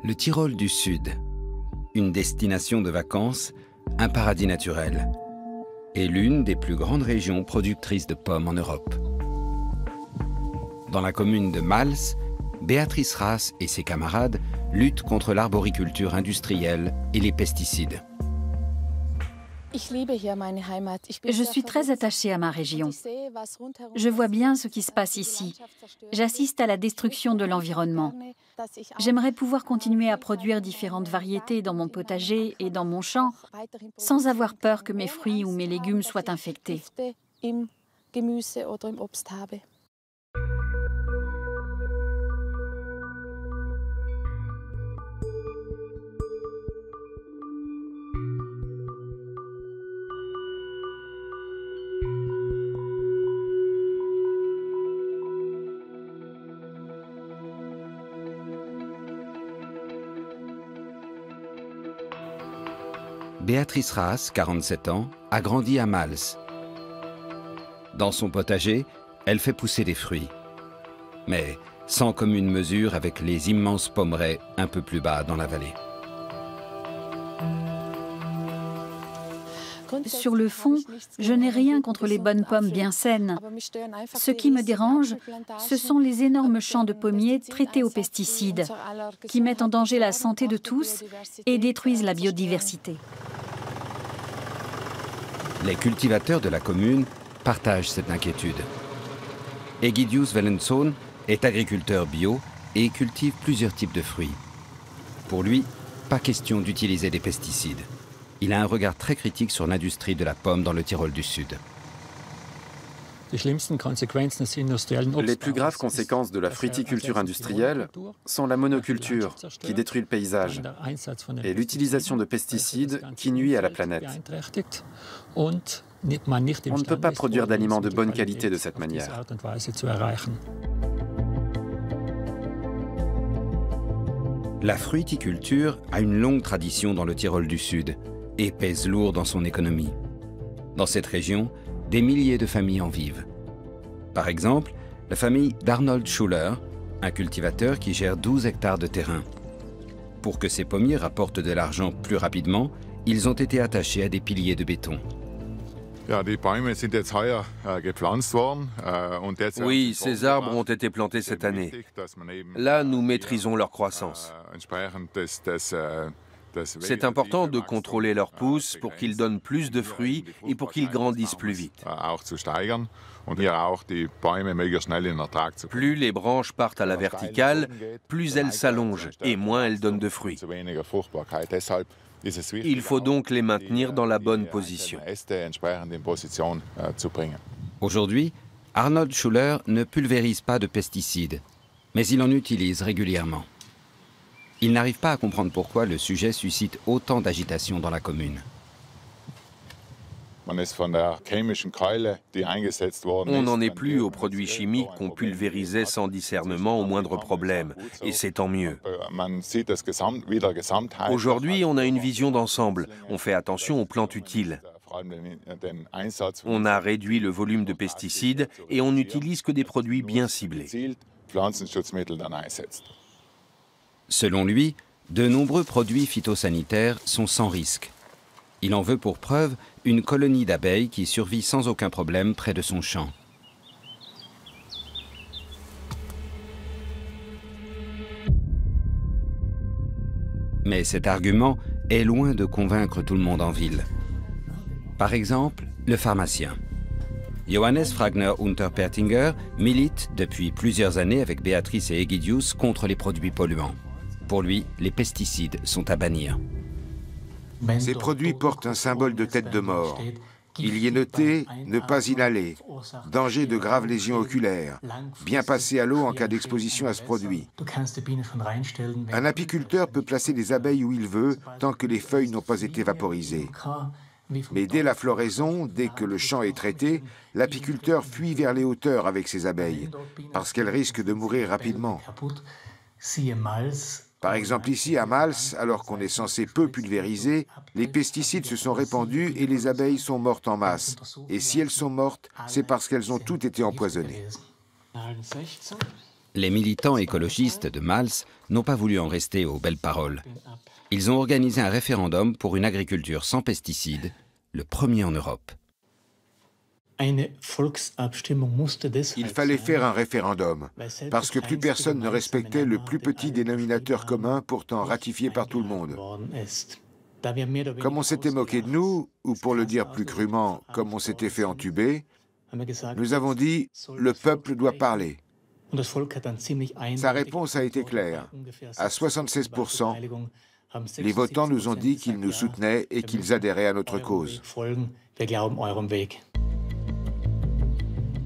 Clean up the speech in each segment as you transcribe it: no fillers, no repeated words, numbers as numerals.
Le Tyrol du Sud, une destination de vacances, un paradis naturel, et l'une des plus grandes régions productrices de pommes en Europe. Dans la commune de Mals, Béatrice Raas et ses camarades luttent contre l'arboriculture industrielle et les pesticides. Je suis très attachée à ma région. Je vois bien ce qui se passe ici. J'assiste à la destruction de l'environnement. J'aimerais pouvoir continuer à produire différentes variétés dans mon potager et dans mon champ, sans avoir peur que mes fruits ou mes légumes soient infectés. Béatrice Raas, 47 ans, a grandi à Mals. Dans son potager, elle fait pousser des fruits, mais sans commune mesure avec les immenses pommeraies un peu plus bas dans la vallée. Sur le fond, je n'ai rien contre les bonnes pommes bien saines. Ce qui me dérange, ce sont les énormes champs de pommiers traités aux pesticides, qui mettent en danger la santé de tous et détruisent la biodiversité. Les cultivateurs de la commune partagent cette inquiétude. Egidius Wellenssohn est agriculteur bio et cultive plusieurs types de fruits. Pour lui, pas question d'utiliser des pesticides. Il a un regard très critique sur l'industrie de la pomme dans le Tyrol du Sud. Les plus graves conséquences de la fruiticulture industrielle sont la monoculture, qui détruit le paysage, et l'utilisation de pesticides qui nuit à la planète. On ne peut pas produire d'aliments de bonne qualité de cette manière. La fruiticulture a une longue tradition dans le Tyrol du Sud et pèse lourd dans son économie. Dans cette région, des milliers de familles en vivent. Par exemple, la famille d'Arnold Schuller, un cultivateur qui gère 12 hectares de terrain. Pour que ces pommiers rapportent de l'argent plus rapidement, ils ont été attachés à des piliers de béton. Oui, ces arbres ont été plantés cette année. Là, nous maîtrisons leur croissance. C'est important de contrôler leur pousse pour qu'ils donnent plus de fruits et pour qu'ils grandissent plus vite. Plus les branches partent à la verticale, plus elles s'allongent et moins elles donnent de fruits. Il faut donc les maintenir dans la bonne position. Aujourd'hui, Arnold Schuller ne pulvérise pas de pesticides, mais il en utilise régulièrement. Il n'arrive pas à comprendre pourquoi le sujet suscite autant d'agitation dans la commune. On n'en est plus aux produits chimiques qu'on pulvérisait sans discernement au moindre problème, et c'est tant mieux. Aujourd'hui, on a une vision d'ensemble. On fait attention aux plantes utiles. On a réduit le volume de pesticides et on n'utilise que des produits bien ciblés. Selon lui, de nombreux produits phytosanitaires sont sans risque. Il en veut pour preuve une colonie d'abeilles qui survit sans aucun problème près de son champ. Mais cet argument est loin de convaincre tout le monde en ville. Par exemple, le pharmacien. Johannes Fragner-Unterpertinger milite depuis plusieurs années avec Béatrice et Egidius contre les produits polluants. Pour lui, les pesticides sont à bannir. Ces produits portent un symbole de tête de mort. Il y est noté « ne pas inhaler »,« danger de graves lésions oculaires »,« bien passer à l'eau en cas d'exposition à ce produit ». Un apiculteur peut placer des abeilles où il veut tant que les feuilles n'ont pas été vaporisées. Mais dès la floraison, dès que le champ est traité, l'apiculteur fuit vers les hauteurs avec ses abeilles, parce qu'elles risquent de mourir rapidement. Par exemple ici, à Mals, alors qu'on est censé peu pulvériser, les pesticides se sont répandus et les abeilles sont mortes en masse. Et si elles sont mortes, c'est parce qu'elles ont toutes été empoisonnées. Les militants écologistes de Mals n'ont pas voulu en rester aux belles paroles. Ils ont organisé un référendum pour une agriculture sans pesticides, le premier en Europe. Il fallait faire un référendum, parce que plus personne ne respectait le plus petit dénominateur commun pourtant ratifié par tout le monde. Comme on s'était moqué de nous, ou pour le dire plus crûment, comme on s'était fait entuber, nous avons dit « le peuple doit parler ». Sa réponse a été claire. À 76%, les votants nous ont dit qu'ils nous soutenaient et qu'ils adhéraient à notre cause.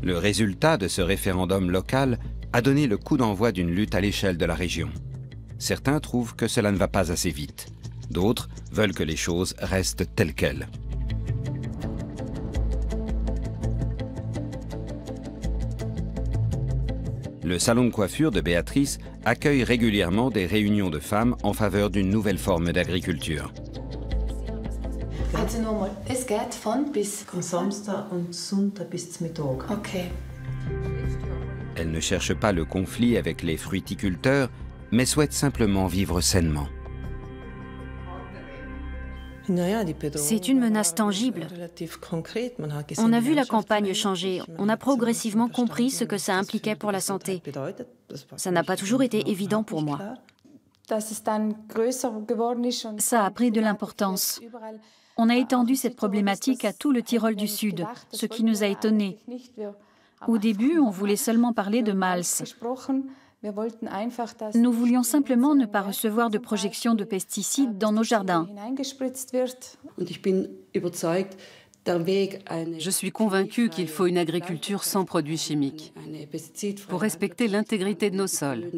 Le résultat de ce référendum local a donné le coup d'envoi d'une lutte à l'échelle de la région. Certains trouvent que cela ne va pas assez vite. D'autres veulent que les choses restent telles quelles. Le salon de coiffure de Béatrice accueille régulièrement des réunions de femmes en faveur d'une nouvelle forme d'agriculture. Es geht von bis Samstag und Sonntag bis zum Mittag. Okay. Elle ne cherche pas le conflit avec les fruiticulteurs, mais souhaite simplement vivre sainement. C'est une menace tangible. On a vu la campagne changer. On a progressivement compris ce que ça impliquait pour la santé. Ça n'a pas toujours été évident pour moi. Ça a pris de l'importance. On a étendu cette problématique à tout le Tyrol du Sud, ce qui nous a étonnés. Au début, on voulait seulement parler de Mals. Nous voulions simplement ne pas recevoir de projection de pesticides dans nos jardins. Je suis convaincue qu'il faut une agriculture sans produits chimiques pour respecter l'intégrité de nos sols.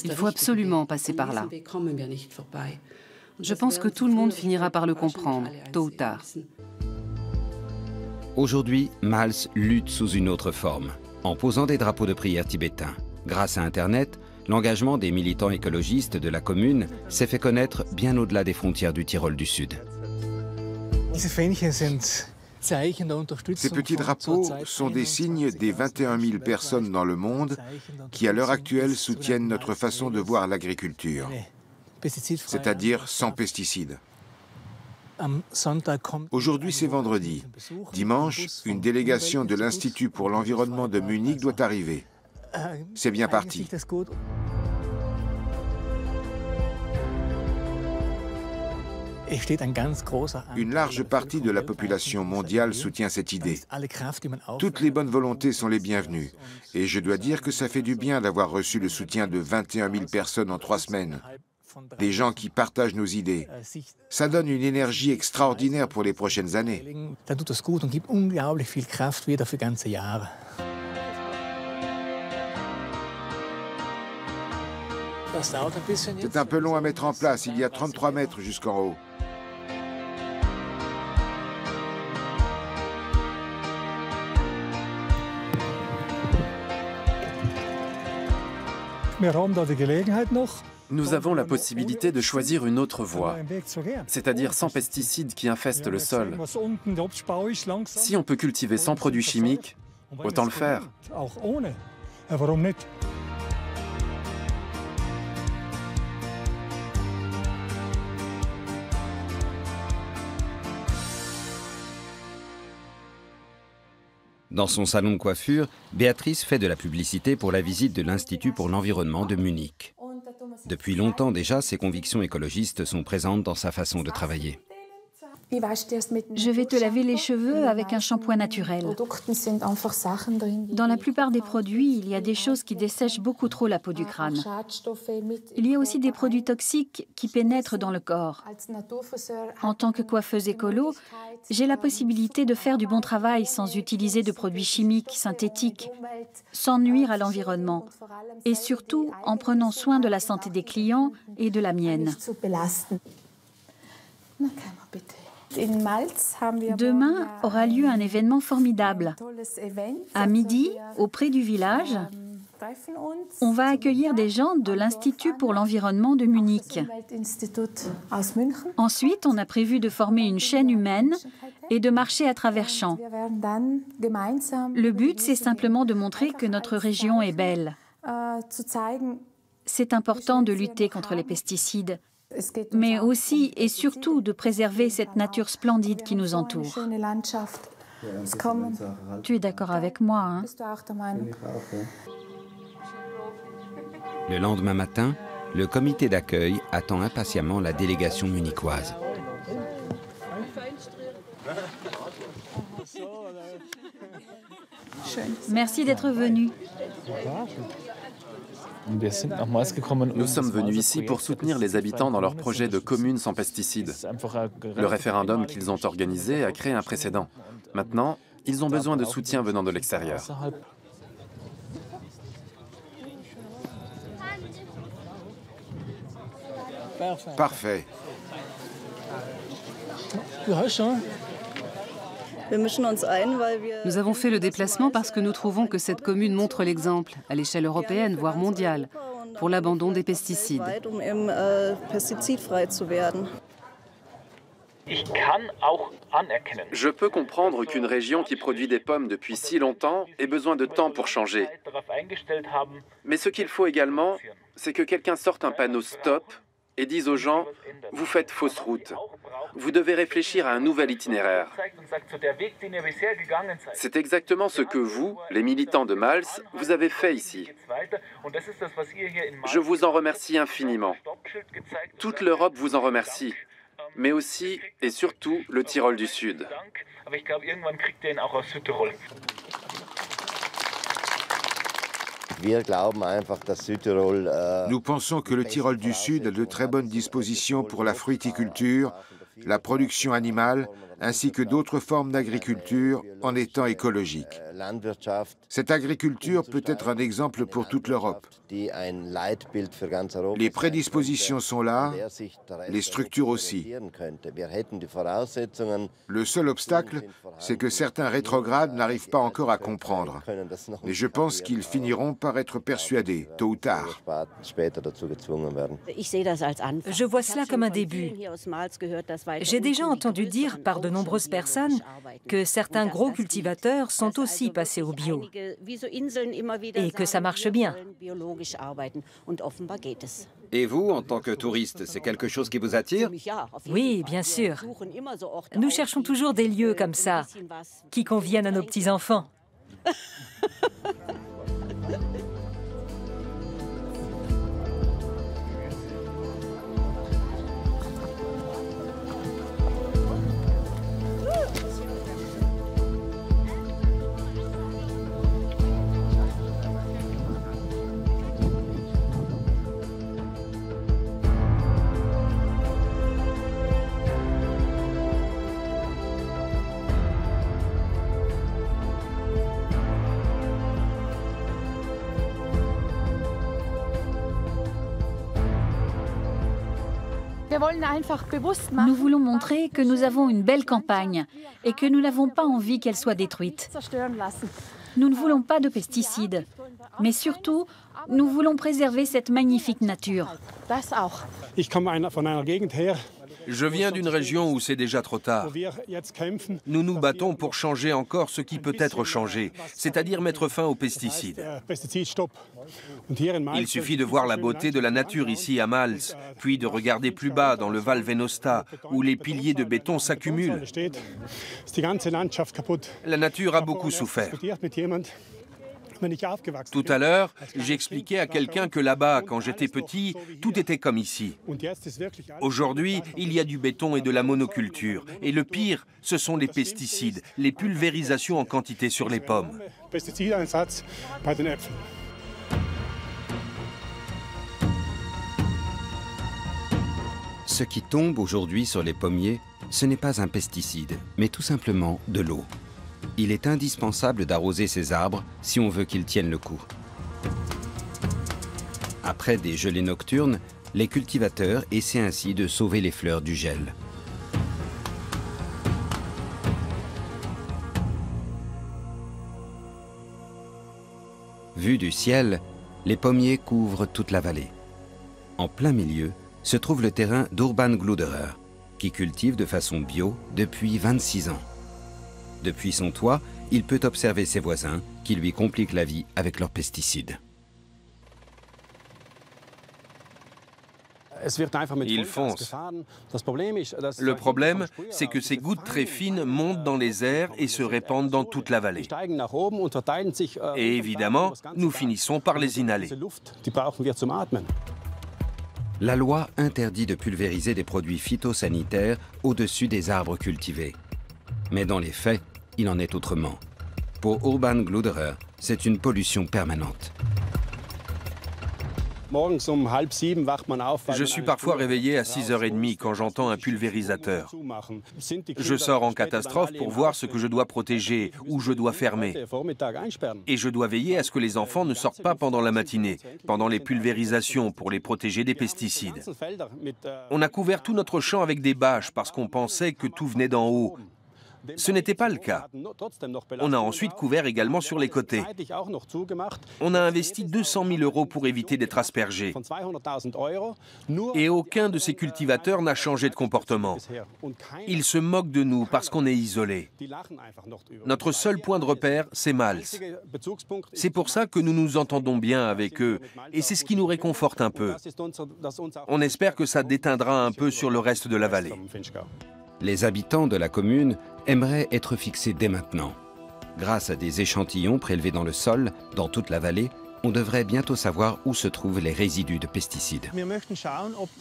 Il faut absolument passer par là. Je pense que tout le monde finira par le comprendre, tôt ou tard. Aujourd'hui, Mals lutte sous une autre forme, en posant des drapeaux de prière tibétains. Grâce à Internet, l'engagement des militants écologistes de la commune s'est fait connaître bien au-delà des frontières du Tyrol du Sud. Ces petits drapeaux sont des signes des 21 000 personnes dans le monde qui, à l'heure actuelle, soutiennent notre façon de voir l'agriculture, c'est-à-dire sans pesticides. Aujourd'hui, c'est vendredi. Dimanche, une délégation de l'Institut pour l'environnement de Munich doit arriver. C'est bien parti. Une large partie de la population mondiale soutient cette idée. Toutes les bonnes volontés sont les bienvenues. Et je dois dire que ça fait du bien d'avoir reçu le soutien de 21 000 personnes en 3 semaines. Des gens qui partagent nos idées. Ça donne une énergie extraordinaire pour les prochaines années. C'est un peu long à mettre en place. Il y a 33 mètres jusqu'en haut. Nous avons la possibilité de choisir une autre voie, c'est-à-dire sans pesticides qui infestent le sol. Si on peut cultiver sans produits chimiques, autant le faire. Dans son salon de coiffure, Béatrice fait de la publicité pour la visite de l'Institut pour l'environnement de Munich. Depuis longtemps déjà, ses convictions écologistes sont présentes dans sa façon de travailler. Je vais te laver les cheveux avec un shampoing naturel. Dans la plupart des produits, il y a des choses qui dessèchent beaucoup trop la peau du crâne. Il y a aussi des produits toxiques qui pénètrent dans le corps. En tant que coiffeuse écolo, j'ai la possibilité de faire du bon travail sans utiliser de produits chimiques, synthétiques, sans nuire à l'environnement et surtout en prenant soin de la santé des clients et de la mienne. Demain aura lieu un événement formidable. À midi, auprès du village, On va accueillir des gens de l'Institut pour l'environnement de Munich. Ensuite, on a prévu de former une chaîne humaine et de marcher à travers champs. Le but, c'est simplement de montrer que notre région est belle. C'est important de lutter contre les pesticides, mais aussi et surtout de préserver cette nature splendide qui nous entoure. Tu es d'accord avec moi, hein? Le lendemain matin, le comité d'accueil attend impatiemment la délégation munichoise. Merci d'être venu. Nous sommes venus ici pour soutenir les habitants dans leur projet de commune sans pesticides. Le référendum qu'ils ont organisé a créé un précédent. Maintenant, ils ont besoin de soutien venant de l'extérieur. Parfait. Nous avons fait le déplacement parce que nous trouvons que cette commune montre l'exemple, à l'échelle européenne, voire mondiale, pour l'abandon des pesticides. Je peux comprendre qu'une région qui produit des pommes depuis si longtemps ait besoin de temps pour changer. Mais ce qu'il faut également, c'est que quelqu'un sorte un panneau stop et dise aux gens, vous faites fausse route. Vous devez réfléchir à un nouvel itinéraire. C'est exactement ce que vous, les militants de Mals, vous avez fait ici. Je vous en remercie infiniment. Toute l'Europe vous en remercie, mais aussi et surtout le Tyrol du Sud. Nous pensons que le Tyrol du Sud a de très bonnes dispositions pour la fruiticulture, la production animale, ainsi que d'autres formes d'agriculture en étant écologique. Cette agriculture peut être un exemple pour toute l'Europe. Les prédispositions sont là, les structures aussi. Le seul obstacle, c'est que certains rétrogrades n'arrivent pas encore à comprendre. Mais je pense qu'ils finiront par être persuadés, tôt ou tard. Je vois cela comme un début. J'ai déjà entendu dire par de nombreuses personnes que certains gros cultivateurs sont aussi passés au bio et que ça marche bien. Et vous, en tant que touriste, c'est quelque chose qui vous attire? Oui, bien sûr. Nous cherchons toujours des lieux comme ça, qui conviennent à nos petits-enfants. Nous voulons montrer que nous avons une belle campagne et que nous n'avons pas envie qu'elle soit détruite. Nous ne voulons pas de pesticides, mais surtout, nous voulons préserver cette magnifique nature. Je viens d'une région où c'est déjà trop tard. Nous nous battons pour changer encore ce qui peut être changé, c'est-à-dire mettre fin aux pesticides. Il suffit de voir la beauté de la nature ici à Mals, puis de regarder plus bas dans le Val Venosta, où les piliers de béton s'accumulent. La nature a beaucoup souffert. Tout à l'heure, j'expliquais à quelqu'un que là-bas, quand j'étais petit, tout était comme ici. Aujourd'hui, il y a du béton et de la monoculture. Et le pire, ce sont les pesticides, les pulvérisations en quantité sur les pommes. Ce qui tombe aujourd'hui sur les pommiers, ce n'est pas un pesticide, mais tout simplement de l'eau. Il est indispensable d'arroser ces arbres si on veut qu'ils tiennent le coup. Après des gelées nocturnes, les cultivateurs essaient ainsi de sauver les fleurs du gel. Vus du ciel, les pommiers couvrent toute la vallée. En plein milieu se trouve le terrain d'Urban Gluderer, qui cultive de façon bio depuis 26 ans. Depuis son toit, il peut observer ses voisins qui lui compliquent la vie avec leurs pesticides. Ils foncent. Le problème, c'est que ces gouttes très fines montent dans les airs et se répandent dans toute la vallée. Et évidemment, nous finissons par les inhaler. La loi interdit de pulvériser des produits phytosanitaires au-dessus des arbres cultivés. Mais dans les faits, il en est autrement. Pour Urban Gluderer, c'est une pollution permanente. Je suis parfois réveillé à 6h30 quand j'entends un pulvérisateur. Je sors en catastrophe pour voir ce que je dois protéger ou je dois fermer. Et je dois veiller à ce que les enfants ne sortent pas pendant la matinée, pendant les pulvérisations pour les protéger des pesticides. On a couvert tout notre champ avec des bâches parce qu'on pensait que tout venait d'en haut. Ce n'était pas le cas. On a ensuite couvert également sur les côtés. On a investi 200 000 € pour éviter d'être aspergés. Et aucun de ces cultivateurs n'a changé de comportement. Ils se moquent de nous parce qu'on est isolés. Notre seul point de repère, c'est Mals. C'est pour ça que nous nous entendons bien avec eux, et c'est ce qui nous réconforte un peu. On espère que ça déteindra un peu sur le reste de la vallée. Les habitants de la commune aimeraient être fixés dès maintenant. Grâce à des échantillons prélevés dans le sol, dans toute la vallée, on devrait bientôt savoir où se trouvent les résidus de pesticides.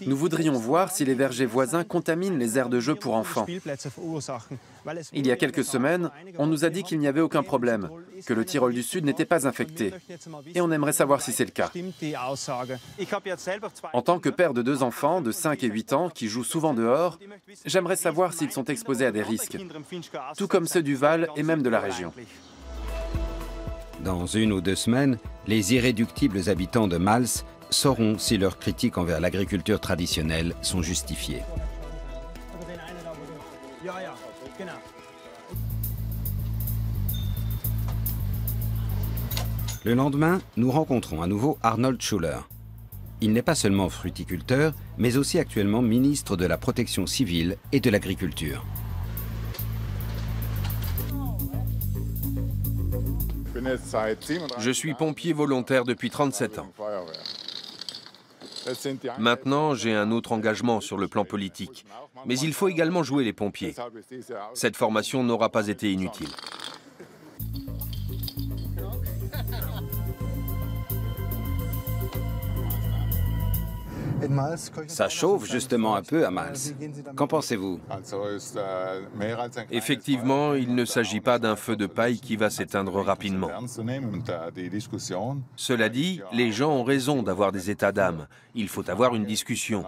Nous voudrions voir si les vergers voisins contaminent les aires de jeu pour enfants. Il y a quelques semaines, on nous a dit qu'il n'y avait aucun problème, que le Tyrol du Sud n'était pas infecté. Et on aimerait savoir si c'est le cas. En tant que père de 2 enfants de 5 et 8 ans qui jouent souvent dehors, j'aimerais savoir s'ils sont exposés à des risques, tout comme ceux du Val et même de la région. Dans 1 ou 2 semaines, les irréductibles habitants de Mals sauront si leurs critiques envers l'agriculture traditionnelle sont justifiées. Le lendemain, nous rencontrons à nouveau Arnold Schuller. Il n'est pas seulement fruticulteur, mais aussi actuellement ministre de la Protection civile et de l'Agriculture. Je suis pompier volontaire depuis 37 ans. Maintenant, j'ai un autre engagement sur le plan politique. Mais il faut également jouer les pompiers. Cette formation n'aura pas été inutile. Ça chauffe justement un peu à Mals. Qu'en pensez-vous? Effectivement, il ne s'agit pas d'un feu de paille qui va s'éteindre rapidement. Cela dit, les gens ont raison d'avoir des états d'âme. Il faut avoir une discussion.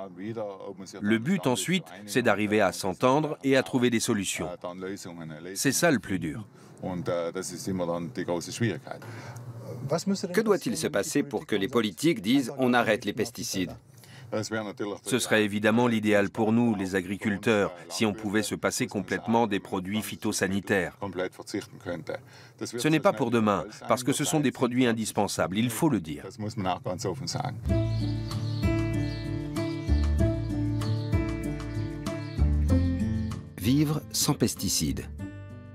Le but ensuite, c'est d'arriver à s'entendre et à trouver des solutions. C'est ça le plus dur. Que doit-il se passer pour que les politiques disent « on arrête les pesticides » ? Ce serait évidemment l'idéal pour nous, les agriculteurs, si on pouvait se passer complètement des produits phytosanitaires. Ce n'est pas pour demain, parce que ce sont des produits indispensables, il faut le dire. Vivre sans pesticides.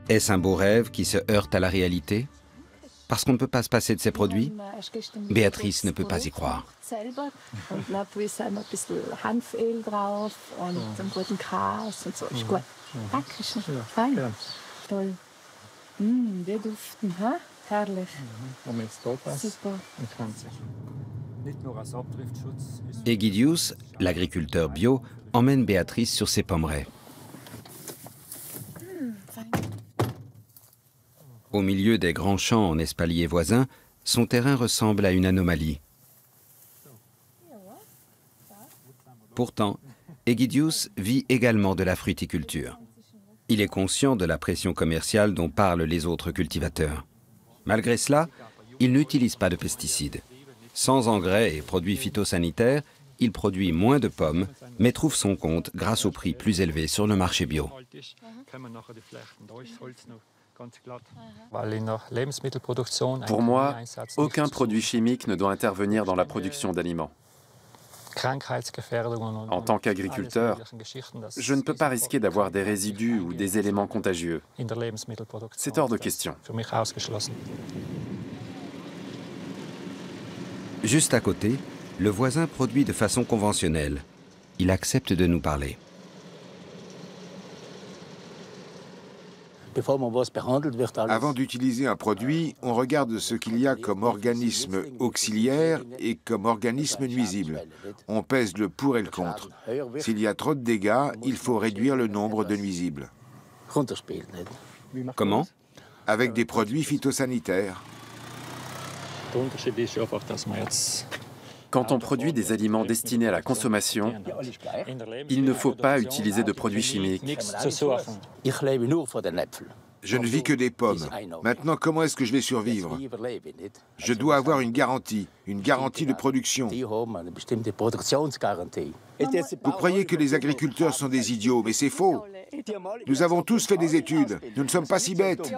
Est-ce un beau rêve qui se heurte à la réalité ? Parce qu'on ne peut pas se passer de ces produits, Béatrice ne peut pas y croire. Egidius, l'agriculteur bio, emmène Béatrice sur ses pommerets. Au milieu des grands champs en espalier voisin, son terrain ressemble à une anomalie. Pourtant, Egidius vit également de la fruticulture. Il est conscient de la pression commerciale dont parlent les autres cultivateurs. Malgré cela, il n'utilise pas de pesticides. Sans engrais et produits phytosanitaires, il produit moins de pommes, mais trouve son compte grâce au prix plus élevé sur le marché bio. Pour moi, aucun produit chimique ne doit intervenir dans la production d'aliments. En tant qu'agriculteur, je ne peux pas risquer d'avoir des résidus ou des éléments contagieux. C'est hors de question. Juste à côté, le voisin produit de façon conventionnelle. Il accepte de nous parler. Avant d'utiliser un produit, on regarde ce qu'il y a comme organisme auxiliaire et comme organisme nuisible. On pèse le pour et le contre. S'il y a trop de dégâts, il faut réduire le nombre de nuisibles. Comment? Avec des produits phytosanitaires. Quand on produit des aliments destinés à la consommation, il ne faut pas utiliser de produits chimiques. Je ne vis que des pommes. Maintenant, comment est-ce que je vais survivre? Je dois avoir une garantie de production. Vous croyez que les agriculteurs sont des idiots, mais c'est faux. Nous avons tous fait des études. Nous ne sommes pas si bêtes.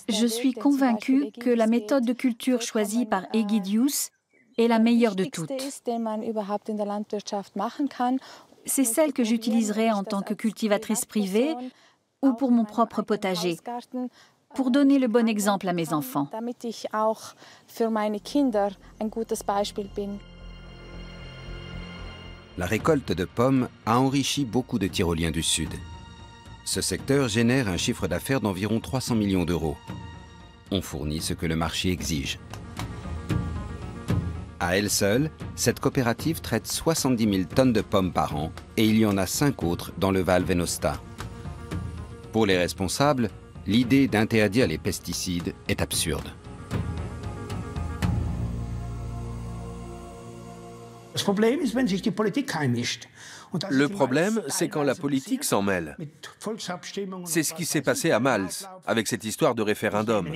Je suis convaincue que la méthode de culture choisie par Ægidius est la meilleure de toutes. C'est celle que j'utiliserai en tant que cultivatrice privée ou pour mon propre potager, pour donner le bon exemple à mes enfants. La récolte de pommes a enrichi beaucoup de Tyroliens du Sud. Ce secteur génère un chiffre d'affaires d'environ 300 millions d'euros. On fournit ce que le marché exige. À elle seule, cette coopérative traite 70 000 tonnes de pommes par an et il y en a 5 autres dans le Val Venosta. Pour les responsables, l'idée d'interdire les pesticides est absurde. Le problème, c'est quand la politique s'en mêle. C'est ce qui s'est passé à Mals, avec cette histoire de référendum.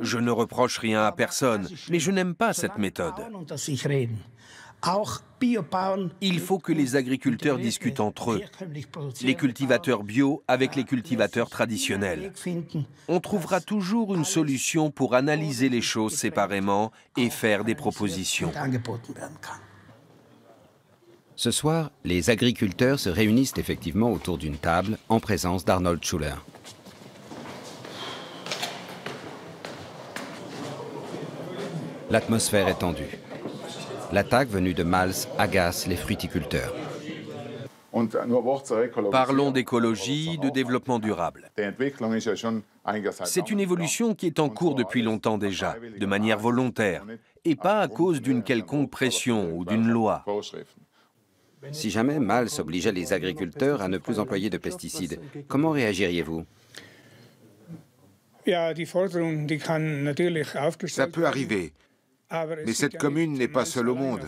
Je ne reproche rien à personne, mais je n'aime pas cette méthode. Il faut que les agriculteurs discutent entre eux, les cultivateurs bio avec les cultivateurs traditionnels. On trouvera toujours une solution pour analyser les choses séparément et faire des propositions. Ce soir, les agriculteurs se réunissent effectivement autour d'une table en présence d'Arnold Schuller. L'atmosphère est tendue. L'attaque venue de Mals agace les fruiticulteurs. Parlons d'écologie, de développement durable. C'est une évolution qui est en cours depuis longtemps déjà, de manière volontaire, et pas à cause d'une quelconque pression ou d'une loi. Si jamais Mals obligeait les agriculteurs à ne plus employer de pesticides, comment réagiriez-vous? Ça peut arriver, mais cette commune n'est pas seule au monde.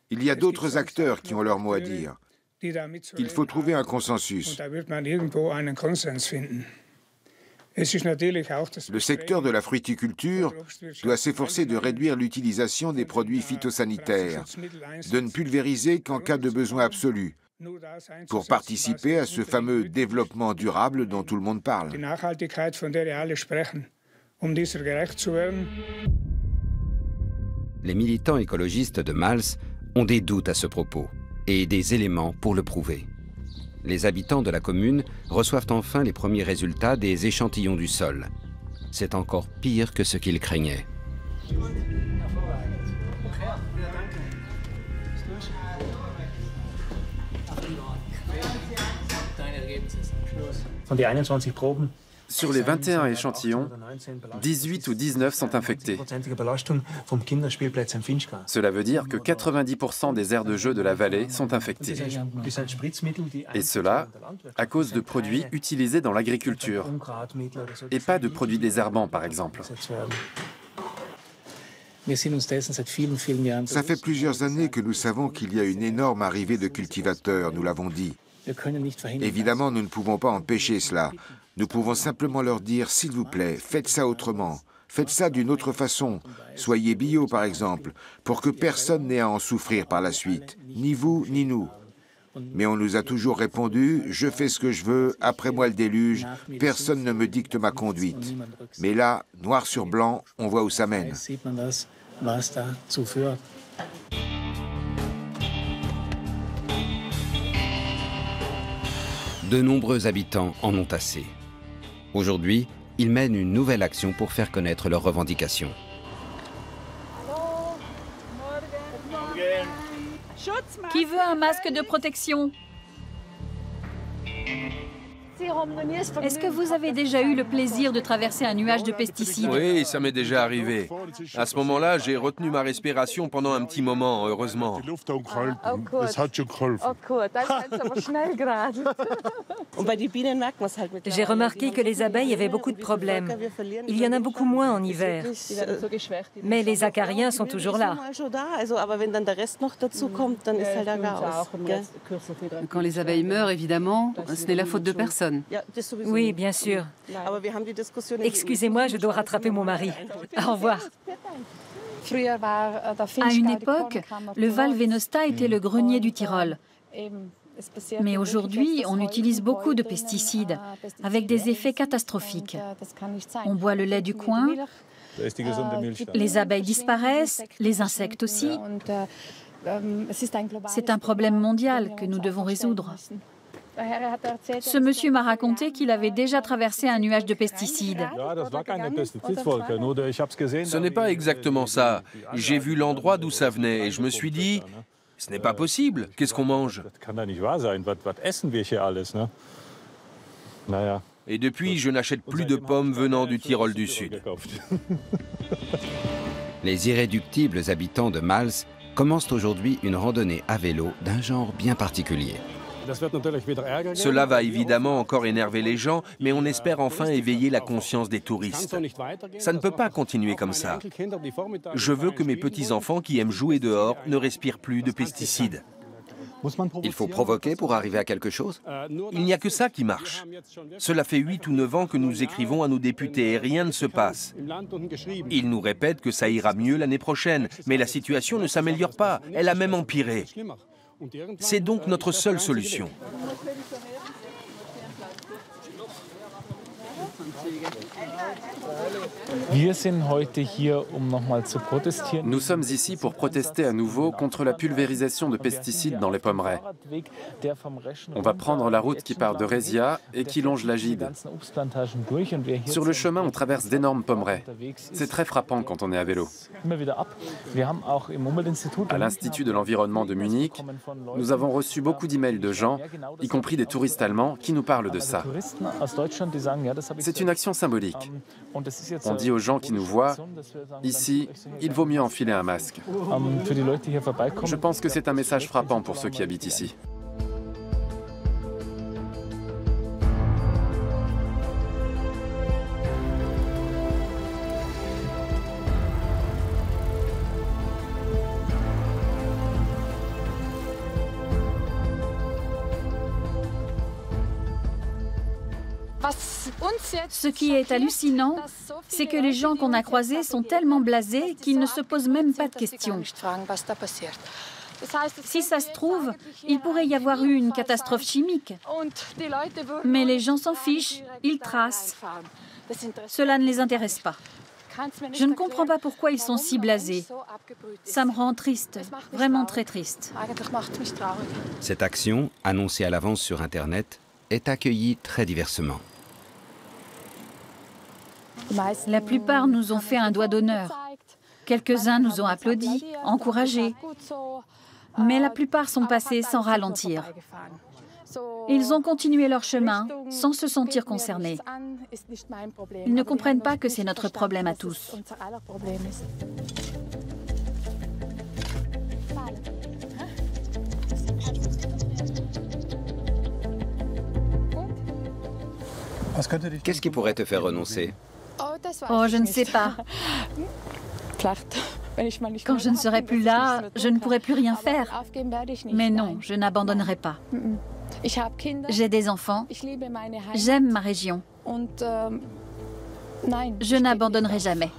Il y a d'autres acteurs qui ont leur mot à dire. Il faut trouver un consensus. Le secteur de la fruiticulture doit s'efforcer de réduire l'utilisation des produits phytosanitaires, de ne pulvériser qu'en cas de besoin absolu, pour participer à ce fameux développement durable dont tout le monde parle. Les militants écologistes de Mals ont des doutes à ce propos et des éléments pour le prouver. Les habitants de la commune reçoivent enfin les premiers résultats des échantillons du sol. C'est encore pire que ce qu'ils craignaient. Sur les 21 échantillons, 18 ou 19 sont infectés. Cela veut dire que 90% des aires de jeu de la vallée sont infectées. Et cela à cause de produits utilisés dans l'agriculture, et pas de produits désherbants, par exemple. Ça fait plusieurs années que nous savons qu'il y a une énorme arrivée de cultivateurs, nous l'avons dit. Évidemment, nous ne pouvons pas empêcher cela. Nous pouvons simplement leur dire, s'il vous plaît, faites ça autrement. Faites ça d'une autre façon. Soyez bio, par exemple, pour que personne n'ait à en souffrir par la suite, ni vous, ni nous. Mais on nous a toujours répondu, je fais ce que je veux, après moi le déluge, personne ne me dicte ma conduite. Mais là, noir sur blanc, on voit où ça mène. De nombreux habitants en ont assez. Aujourd'hui, ils mènent une nouvelle action pour faire connaître leurs revendications. Qui veut un masque de protection? Est-ce que vous avez déjà eu le plaisir de traverser un nuage de pesticides? Oui, ça m'est déjà arrivé. À ce moment-là, j'ai retenu ma respiration pendant un petit moment, heureusement. J'ai remarqué que les abeilles avaient beaucoup de problèmes. Il y en a beaucoup moins en hiver. Mais les acariens sont toujours là. Quand les abeilles meurent, évidemment, ce n'est la faute de personne. Oui, bien sûr. Excusez-moi, je dois rattraper mon mari. Au revoir. À une époque, le Val Venosta était le grenier du Tyrol. Mais aujourd'hui, on utilise beaucoup de pesticides, avec des effets catastrophiques. On boit le lait du coin, les abeilles disparaissent, les insectes aussi. C'est un problème mondial que nous devons résoudre. Ce monsieur m'a raconté qu'il avait déjà traversé un nuage de pesticides. Ce n'est pas exactement ça. J'ai vu l'endroit d'où ça venait et je me suis dit, ce n'est pas possible. Qu'est-ce qu'on mange? Et depuis, je n'achète plus de pommes venant du Tyrol du Sud. Les irréductibles habitants de Mals commencent aujourd'hui une randonnée à vélo d'un genre bien particulier. Cela va évidemment encore énerver les gens, mais on espère enfin éveiller la conscience des touristes. Ça ne peut pas continuer comme ça. Je veux que mes petits-enfants qui aiment jouer dehors ne respirent plus de pesticides. Il faut provoquer pour arriver à quelque chose? Il n'y a que ça qui marche. Cela fait 8 ou 9 ans que nous écrivons à nos députés et rien ne se passe. Ils nous répètent que ça ira mieux l'année prochaine, mais la situation ne s'améliore pas, elle a même empiré. C'est donc notre seule solution. Nous sommes ici pour protester à nouveau contre la pulvérisation de pesticides dans les pommeraies. On va prendre la route qui part de Resia et qui longe la Gide. Sur le chemin, on traverse d'énormes pommeraies. C'est très frappant quand on est à vélo. À l'Institut de l'environnement de Munich, nous avons reçu beaucoup d'emails de gens, y compris des touristes allemands, qui nous parlent de ça. C'est une action symbolique. On dit aux gens qui nous voient, ici, il vaut mieux enfiler un masque. Je pense que c'est un message frappant pour ceux qui habitent ici. Ce qui est hallucinant, c'est que les gens qu'on a croisés sont tellement blasés qu'ils ne se posent même pas de questions. Si ça se trouve, il pourrait y avoir eu une catastrophe chimique. Mais les gens s'en fichent, ils tracent. Cela ne les intéresse pas. Je ne comprends pas pourquoi ils sont si blasés. Ça me rend triste, vraiment très triste. Cette action, annoncée à l'avance sur Internet, est accueillie très diversement. La plupart nous ont fait un doigt d'honneur. Quelques-uns nous ont applaudi, encouragés. Mais la plupart sont passés sans ralentir. Ils ont continué leur chemin sans se sentir concernés. Ils ne comprennent pas que c'est notre problème à tous. Qu'est-ce qui pourrait te faire renoncer? Oh, je ne sais pas. Quand je ne serai plus là, je ne pourrai plus rien faire. Mais non, je n'abandonnerai pas. J'ai des enfants. J'aime ma région. Je n'abandonnerai jamais.